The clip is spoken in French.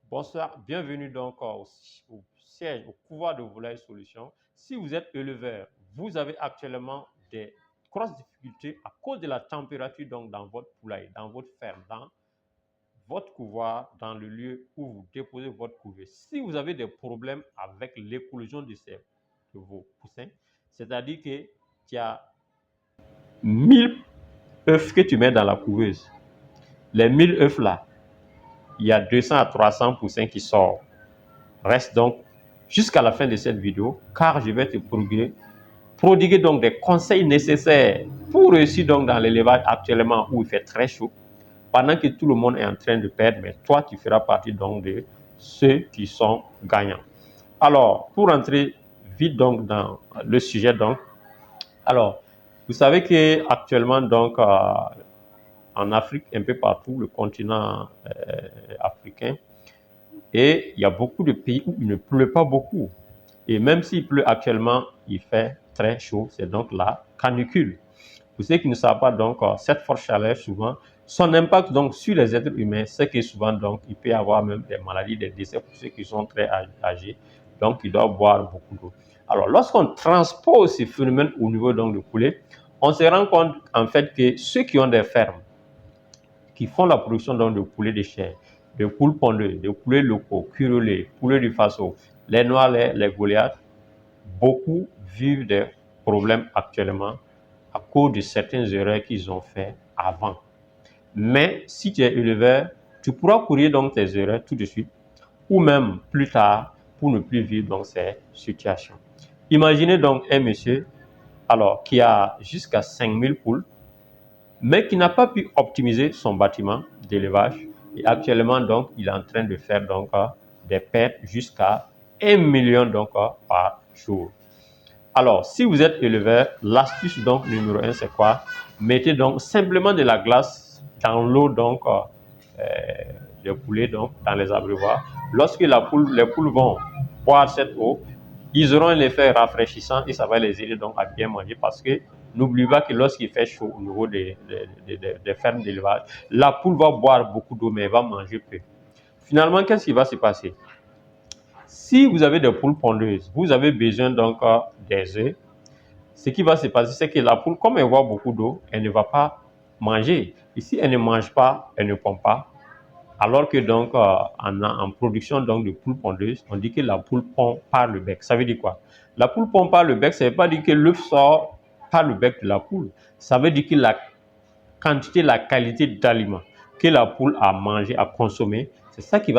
Bonsoir, bienvenue donc au siège, au pouvoir de Volaille Solutions. Si vous êtes éleveur, vous avez actuellement des grosses difficultés à cause de la température donc dans votre poulailler, dans votre ferme, dans votre couloir, dans le lieu où vous déposez votre couver. Si vous avez des problèmes avec l'éclosion de vos poussins, c'est-à-dire que tu as 1000 œufs que tu mets dans la couveuse. Les 1000 œufs là, il y a 200 à 300 poussins qui sortent. Reste donc jusqu'à la fin de cette vidéo, car je vais te prodiguer donc des conseils nécessaires pour réussir donc dans l'élevage actuellement où il fait très chaud, pendant que tout le monde est en train de perdre, mais toi tu feras partie donc de ceux qui sont gagnants. Alors, pour entrer vite donc dans le sujet donc, alors, vous savez que actuellement donc en Afrique, un peu partout, le continent africain, et il y a beaucoup de pays où il ne pleut pas beaucoup. Et même s'il pleut actuellement, il fait très chaud. C'est donc la canicule. Pour ceux qui ne savent pas, donc, cette forte chaleur, souvent, son impact donc sur les êtres humains, c'est que souvent, donc, il peut y avoir même des maladies, des décès pour ceux qui sont très âgés. Donc, ils doivent boire beaucoup d'eau. Alors, lorsqu'on transpose ces phénomènes au niveau donc, du poulet, on se rend compte en fait que ceux qui ont des fermes, qui font la production donc, de poulets de chair, de poules pondeuses, de poulets locaux, curelés, poulets du Faso, les noirs, les Goliaths, beaucoup vivent des problèmes actuellement à cause de certaines erreurs qu'ils ont fait avant. Mais si tu es éleveur, tu pourras courir donc tes erreurs tout de suite ou même plus tard pour ne plus vivre dans ces situations. Imaginez donc un monsieur qui a jusqu'à 5000 poules, mais qui n'a pas pu optimiser son bâtiment d'élevage. Et actuellement, donc, il est en train de faire donc, des pertes jusqu'à 1 million donc, par jour. Alors, si vous êtes éleveur, l'astuce donc numéro 1, c'est quoi? Mettez donc simplement de la glace dans l'eau donc des poulets donc dans les abreuvoirs. Lorsque les poules vont boire cette eau, ils auront un effet rafraîchissant et ça va les aider donc à bien manger parce que n'oubliez pas que lorsqu'il fait chaud au niveau des fermes d'élevage, la poule va boire beaucoup d'eau mais elle va manger peu. Finalement, qu'est-ce qui va se passer? Si vous avez des poules pondeuses, vous avez besoin donc des œufs. Ce qui va se passer, c'est que la poule, comme elle boit beaucoup d'eau, elle ne va pas manger. Et si elle ne mange pas, elle ne pond pas. Alors que donc en production donc de poules pondeuses, on dit que la poule pond par le bec. Ça veut dire quoi? La poule pond par le bec, ça ne veut pas dire que l'œuf sort par le bec de la poule. Ça veut dire que la quantité, la qualité d'aliments que la poule a mangé, a consommé, c'est ça qui va